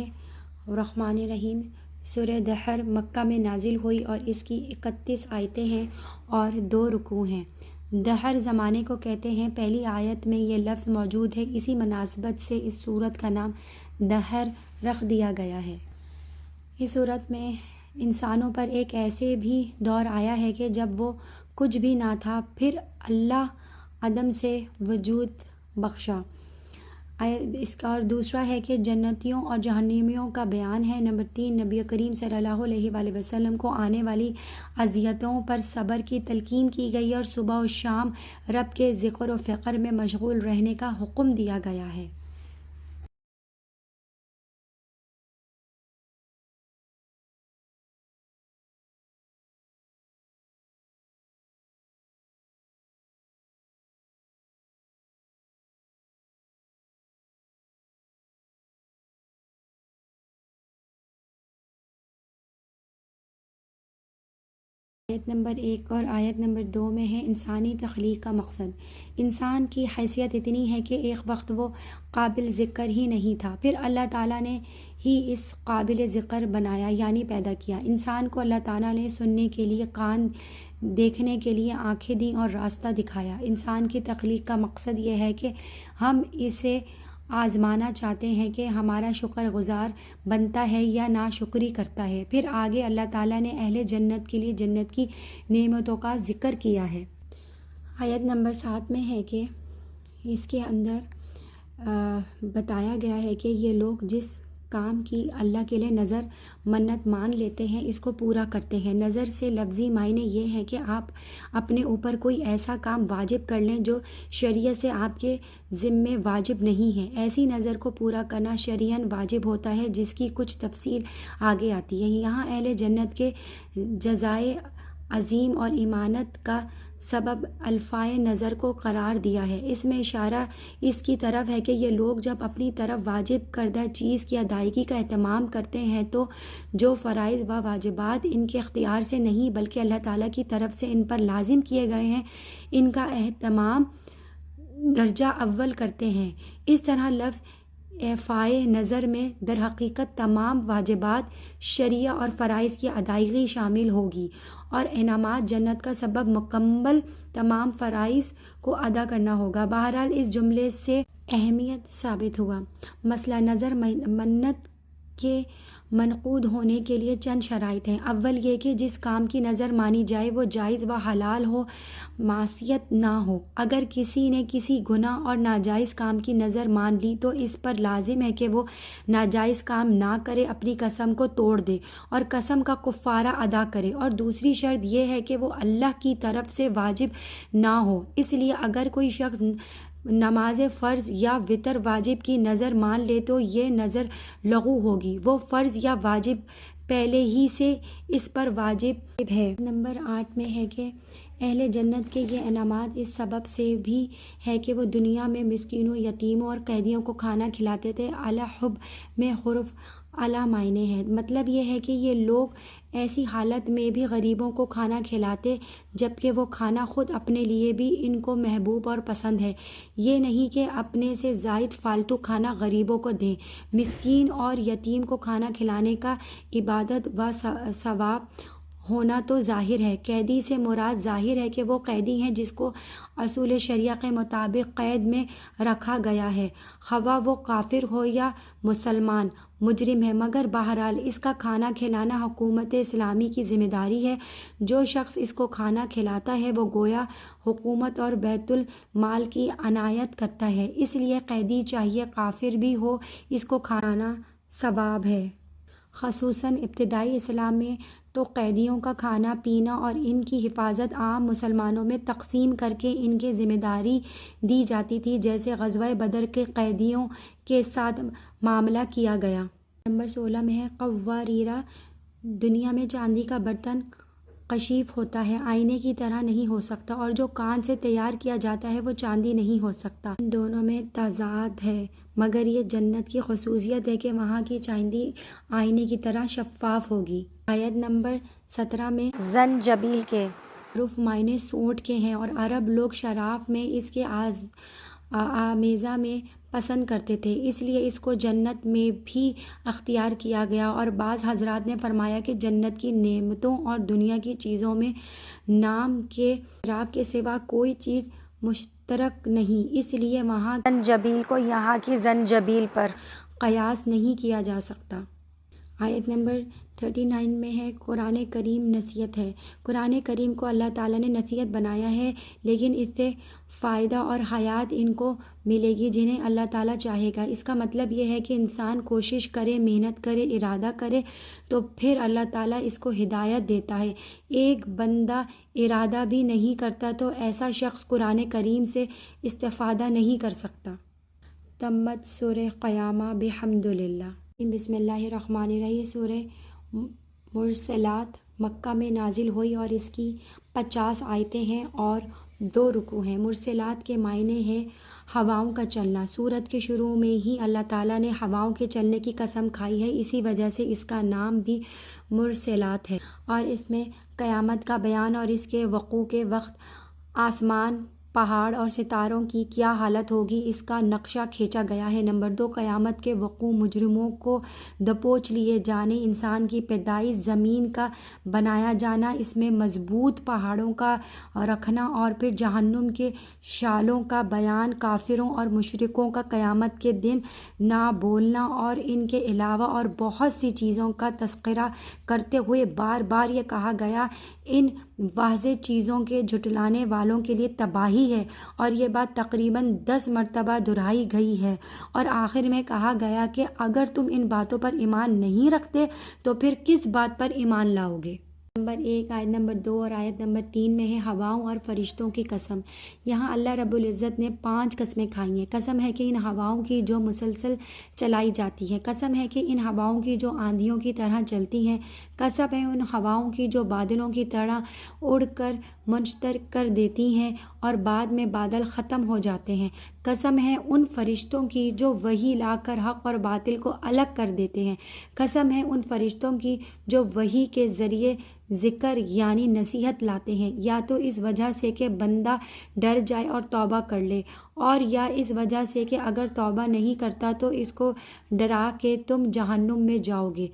S1: الرحمن الرحیم۔ سورہ دحر مکہ میں نازل ہوئی اور اس کی 31 آیتیں ہیں اور 2 رکوع ہیں۔ دحر زمانے کو کہتے ہیں، پہلی آیت میں یہ لفظ موجود ہے، اسی مناسبت سے اس سورت کا نام دحر رکھ دیا گیا ہے۔ اس سورت میں انسانوں پر ایک ایسے بھی دور آیا ہے کہ جب وہ کچھ بھی نہ تھا، پھر اللہ عدم سے وجود بخشا۔ اس کا اور دوسرا ہے کہ جنتیوں اور جہنمیوں کا بیان ہے۔ نمبر 3، نبی کریم صلی اللہ علیہ وآلہ وسلم کو آنے والی اذیتوں پر صبر کی تلقین کی گئی اور صبح و شام رب کے ذکر و فکر میں مشغول رہنے کا حکم دیا گیا ہے۔ آیت نمبر 1 اور آیت نمبر 2 میں ہے انسانی تخلیق کا مقصد۔ انسان کی حیثیت اتنی ہے کہ ایک وقت وہ قابل ذکر ہی نہیں تھا، پھر اللہ تعالیٰ نے ہی اس قابل ذکر بنایا، یعنی پیدا کیا۔ انسان کو اللہ تعالیٰ نے سننے کے لیے کان، دیکھنے کے لیے آنکھیں دیں اور راستہ دکھایا۔ انسان کی تخلیق کا مقصد یہ ہے کہ ہم اسے آزمانا چاہتے ہیں کہ ہمارا شکر گزار بنتا ہے یا ناشکری کرتا ہے۔ پھر آگے اللہ تعالیٰ نے اہل جنت کے لیے جنت کی نعمتوں کا ذکر کیا ہے۔ آیت نمبر 7 میں ہے کہ اس کے اندر بتایا گیا ہے کہ یہ لوگ جس کام کی اللہ کے لیے نظر منت مان لیتے ہیں اس کو پورا کرتے ہیں۔ نظر سے لفظی معنی یہ ہے کہ آپ اپنے اوپر کوئی ایسا کام واجب کر لیں جو شریعت سے آپ کے ذمے واجب نہیں ہے۔ ایسی نظر کو پورا کرنا شرعاً واجب ہوتا ہے، جس کی کچھ تفصیل آگے آتی ہے۔ یہاں اہل جنت کے جزائے عظیم اور ایمانت کا سبب الفائے نظر کو قرار دیا ہے۔ اس میں اشارہ اس کی طرف ہے کہ یہ لوگ جب اپنی طرف واجب کردہ چیز کی ادائیگی کا اہتمام کرتے ہیں تو جو فرائض و واجبات ان کے اختیار سے نہیں بلکہ اللہ تعالیٰ کی طرف سے ان پر لازم کیے گئے ہیں، ان کا اہتمام درجہ اول کرتے ہیں۔ اس طرح لفظ اعفائے نظر میں در حقیقت تمام واجبات شرعیہ اور فرائض کی ادائیگی شامل ہوگی اور انعامات جنت کا سبب مکمل تمام فرائض کو ادا کرنا ہوگا۔ بہرحال اس جملے سے اہمیت ثابت ہوا۔ مسئلہ نظر منت کے منعقد ہونے کے لیے چند شرائط ہیں۔ اول یہ کہ جس کام کی نظر مانی جائے وہ جائز و حلال ہو، معصیت نہ ہو۔ اگر کسی نے کسی گناہ اور ناجائز کام کی نظر مان لی تو اس پر لازم ہے کہ وہ ناجائز کام نہ کرے، اپنی قسم کو توڑ دے اور قسم کا کفارہ ادا کرے۔ اور دوسری شرط یہ ہے کہ وہ اللہ کی طرف سے واجب نہ ہو۔ اس لیے اگر کوئی شخص نماز فرض یا وتر واجب کی نظر مان لے تو یہ نظر لغو ہوگی، وہ فرض یا واجب پہلے ہی سے اس پر واجب ہے۔ نمبر 8 میں ہے کہ اہل جنت کے یہ انعامات اس سبب سے بھی ہے کہ وہ دنیا میں مسکینوں، یتیموں اور قیدیوں کو کھانا کھلاتے تھے۔ اعلی حب میں حرف اعلیٰ معنی ہے، مطلب یہ ہے کہ یہ لوگ ایسی حالت میں بھی غریبوں کو کھانا کھلاتے جبکہ وہ کھانا خود اپنے لیے بھی ان کو محبوب اور پسند ہے۔ یہ نہیں کہ اپنے سے زائد فالتو کھانا غریبوں کو دیں۔ مسکین اور یتیم کو کھانا کھلانے کا عبادت و ثواب ہونا تو ظاہر ہے۔ قیدی سے مراد ظاہر ہے کہ وہ قیدی ہیں جس کو اصول شریعہ کے مطابق قید میں رکھا گیا ہے، خواہ وہ کافر ہو یا مسلمان، مجرم ہے، مگر بہرحال اس کا کھانا کھلانا حکومت اسلامی کی ذمہ داری ہے۔ جو شخص اس کو کھانا کھلاتا ہے وہ گویا حکومت اور بیت المال کی عنایت کرتا ہے۔ اس لیے قیدی چاہے کافر بھی ہو، اس کو کھانا ثواب ہے۔ خصوصاً ابتدائی اسلام میں تو قیدیوں کا کھانا پینا اور ان کی حفاظت عام مسلمانوں میں تقسیم کر کے ان کی ذمہ داری دی جاتی تھی، جیسے غزوہ بدر کے قیدیوں کے ساتھ معاملہ کیا گیا۔ نمبر 16 میں ہے قواریرہ۔ دنیا میں چاندی کا برتن کشیف ہوتا ہے، آئینے کی طرح نہیں ہو سکتا، اور جو کان سے تیار کیا جاتا ہے وہ چاندی نہیں ہو سکتا۔ ان دونوں میں تضاد ہے، مگر یہ جنت کی خصوصیت ہے کہ وہاں کی چاندی آئینے کی طرح شفاف ہوگی۔ آیت نمبر 17 میں زنجبیل کے معروف معنی سونٹ کے ہیں اور عرب لوگ شراب میں اس کے آمیزہ میں پسند کرتے تھے، اس لیے اس کو جنت میں بھی اختیار کیا گیا۔ اور بعض حضرات نے فرمایا کہ جنت کی نعمتوں اور دنیا کی چیزوں میں نام کے شراب کے سوا کوئی چیز مشترک نہیں، اس لیے وہاں زنجبیل کو یہاں کی زنجبیل پر قیاس نہیں کیا جا سکتا۔ آیت نمبر 39 میں ہے قرآن کریم نصیحت ہے۔ قرآن کریم کو اللہ تعالیٰ نے نصیحت بنایا ہے، لیکن اس سے فائدہ اور حیات ان کو ملے گی جنہیں اللہ تعالیٰ چاہے گا۔ اس کا مطلب یہ ہے کہ انسان کوشش کرے، محنت کرے، ارادہ کرے تو پھر اللہ تعالیٰ اس کو ہدایت دیتا ہے۔ ایک بندہ ارادہ بھی نہیں کرتا تو ایسا شخص قرآن کریم سے استفادہ نہیں کر سکتا۔ تمت سورہ قیامہ بحمد للہ۔ بسم اللہ الرحمن الرحیم۔ سورہ مرسلات مکہ میں نازل ہوئی اور اس کی 50 آیتیں ہیں اور 2 رکوع ہیں۔ مرسلات کے معنی ہیں ہواؤں کا چلنا۔ سورت کے شروع میں ہی اللہ تعالیٰ نے ہواؤں کے چلنے کی قسم کھائی ہے، اسی وجہ سے اس کا نام بھی مرسلات ہے، اور اس میں قیامت کا بیان اور اس کے وقوع کے وقت آسمان، پہاڑ اور ستاروں کی کیا حالت ہوگی اس کا نقشہ کھینچا گیا ہے۔ نمبر 2، قیامت کے وقوع، مجرموں کو دبوچ لیے جانے، انسان کی پیدائش، زمین کا بنایا جانا، اس میں مضبوط پہاڑوں کا رکھنا، اور پھر جہنم کے شعلوں کا بیان، کافروں اور مشرکوں کا قیامت کے دن نہ بولنا، اور ان کے علاوہ اور بہت سی چیزوں کا تذکرہ کرتے ہوئے بار بار یہ کہا گیا ان واضح چیزوں کے جھٹلانے والوں کے لیے تباہی ہے، اور یہ بات تقریباً 10 مرتبہ دہرائی گئی ہے، اور آخر میں کہا گیا کہ اگر تم ان باتوں پر ایمان نہیں رکھتے تو پھر کس بات پر ایمان لاؤ گے؟ نمبر 1، آیت نمبر 2 اور آیت نمبر 3 میں ہے ہواؤں اور فرشتوں کی قسم۔ یہاں اللہ رب العزت نے 5 قسمیں کھائی ہیں۔ قسم ہے کہ ان ہواؤں کی جو مسلسل چلائی جاتی ہے، قسم ہے کہ ان ہواؤں کی جو آندھیوں کی طرح چلتی ہیں، قسم ہے ان ہواؤں کی جو بادلوں کی طرح اڑ کر منشتر کر دیتی ہیں اور بعد میں بادل ختم ہو جاتے ہیں، قسم ہے ان فرشتوں کی جو وحی لا کر حق اور باطل کو الگ کر دیتے ہیں، قسم ہے ان فرشتوں کی جو وحی کے ذریعے ذکر یعنی نصیحت لاتے ہیں، یا تو اس وجہ سے کہ بندہ ڈر جائے اور توبہ کر لے، اور یا اس وجہ سے کہ اگر توبہ نہیں کرتا تو اس کو ڈرا کہ تم جہنم میں جاؤ گے۔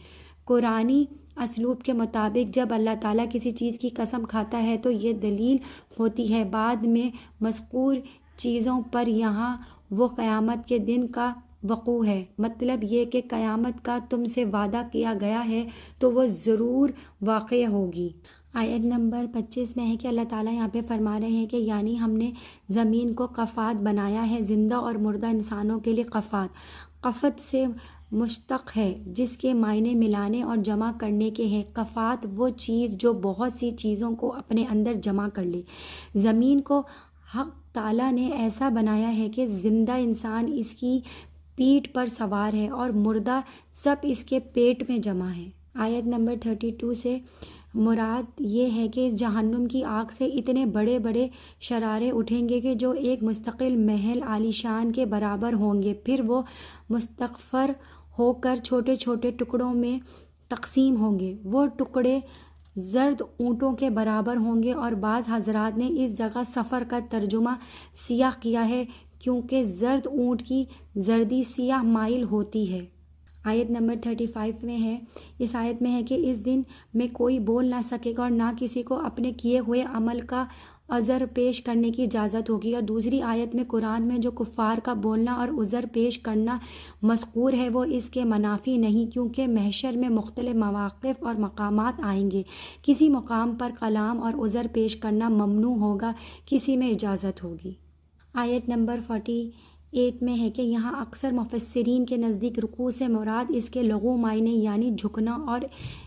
S1: قرآنی اسلوب کے مطابق جب اللہ تعالیٰ کسی چیز کی قسم کھاتا ہے تو یہ دلیل ہوتی ہے بعد میں مذکور چیزوں پر، یہاں وہ قیامت کے دن کا وقوع ہے، مطلب یہ کہ قیامت کا تم سے وعدہ کیا گیا ہے تو وہ ضرور واقع ہوگی۔ آیت نمبر 25 میں ہے کہ اللہ تعالیٰ یہاں پہ فرما رہے ہیں کہ یعنی ہم نے زمین کو قفات بنایا ہے، زندہ اور مردہ انسانوں کے لیے قفات۔ قفت سے مشتق ہے جس کے معنی ملانے اور جمع کرنے کے ہیں۔ قفات وہ چیز جو بہت سی چیزوں کو اپنے اندر جمع کر لے۔ زمین کو حق تعالیٰ نے ایسا بنایا ہے کہ زندہ انسان اس کی پیٹھ پر سوار ہے اور مردہ سب اس کے پیٹ میں جمع ہے۔ آیت نمبر 32 سے مراد یہ ہے کہ جہنم کی آگ سے اتنے بڑے بڑے شرارے اٹھیں گے کہ جو ایک مستقل محل عالیشان کے برابر ہوں گے، پھر وہ مستغفر ہو کر چھوٹے چھوٹے ٹکڑوں میں تقسیم ہوں گے۔ وہ ٹکڑے زرد اونٹوں کے برابر ہوں گے، اور بعض حضرات نے اس جگہ سفر کا ترجمہ سیاہ کیا ہے کیونکہ زرد اونٹ کی زردی سیاہ مائل ہوتی ہے۔ آیت نمبر 35 میں ہے، اس آیت میں ہے کہ اس دن میں کوئی بول نہ سکے گا اور نہ کسی کو اپنے کیے ہوئے عمل کا عذر پیش کرنے کی اجازت ہوگی، اور دوسری آیت میں قرآن میں جو کفار کا بولنا اور عذر پیش کرنا مذکور ہے وہ اس کے منافی نہیں، کیونکہ محشر میں مختلف مواقف اور مقامات آئیں گے، کسی مقام پر کلام اور عذر پیش کرنا ممنوع ہوگا، کسی میں اجازت ہوگی۔ آیت نمبر 48 میں ہے کہ یہاں اکثر مفسرین کے نزدیک رکوع سے مراد اس کے لغو معنی یعنی جھکنا اور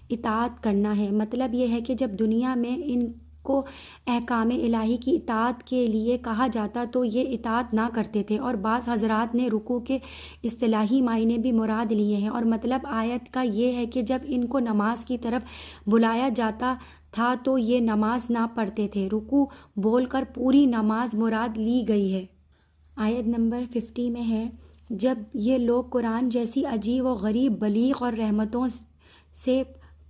S1: اطاعت کرنا ہے۔ مطلب یہ ہے کہ جب دنیا میں ان کو احکام الہی کی اطاعت کے لیے کہا جاتا تو یہ اطاعت نہ کرتے تھے، اور بعض حضرات نے رکوع کے اصطلاحی معنی بھی مراد لیے ہیں، اور مطلب آیت کا یہ ہے کہ جب ان کو نماز کی طرف بلایا جاتا تھا تو یہ نماز نہ پڑھتے تھے۔ رکوع بول کر پوری نماز مراد لی گئی ہے۔ آیت نمبر 50 میں ہے، جب یہ لوگ قرآن جیسی عجیب و غریب بلیغ اور رحمتوں سے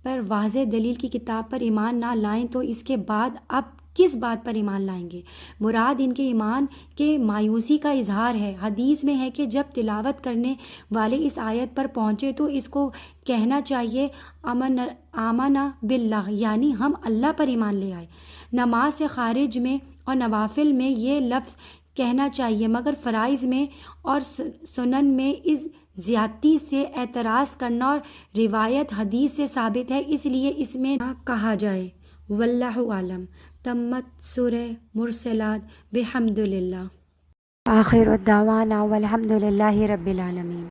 S1: پر واضح دلیل کی کتاب پر ایمان نہ لائیں تو اس کے بعد اب کس بات پر ایمان لائیں گے؟ مراد ان کے ایمان کے مایوسی کا اظہار ہے۔ حدیث میں ہے کہ جب تلاوت کرنے والے اس آیت پر پہنچے تو اس کو کہنا چاہیے آمنا باللہ، یعنی ہم اللہ پر ایمان لے آئے۔ نماز سے خارج میں اور نوافل میں یہ لفظ کہنا چاہیے، مگر فرائض میں اور سنن میں اس زیادتی سے اعتراض کرنا اور روایت حدیث سے ثابت ہے، اس لیے اس میں نہ کہا جائے۔ واللہ عالم۔ تمت سورہ مرسلات۔ بحمد للہ۔ آخر الدعوانا والحمد للہ رب العالمین۔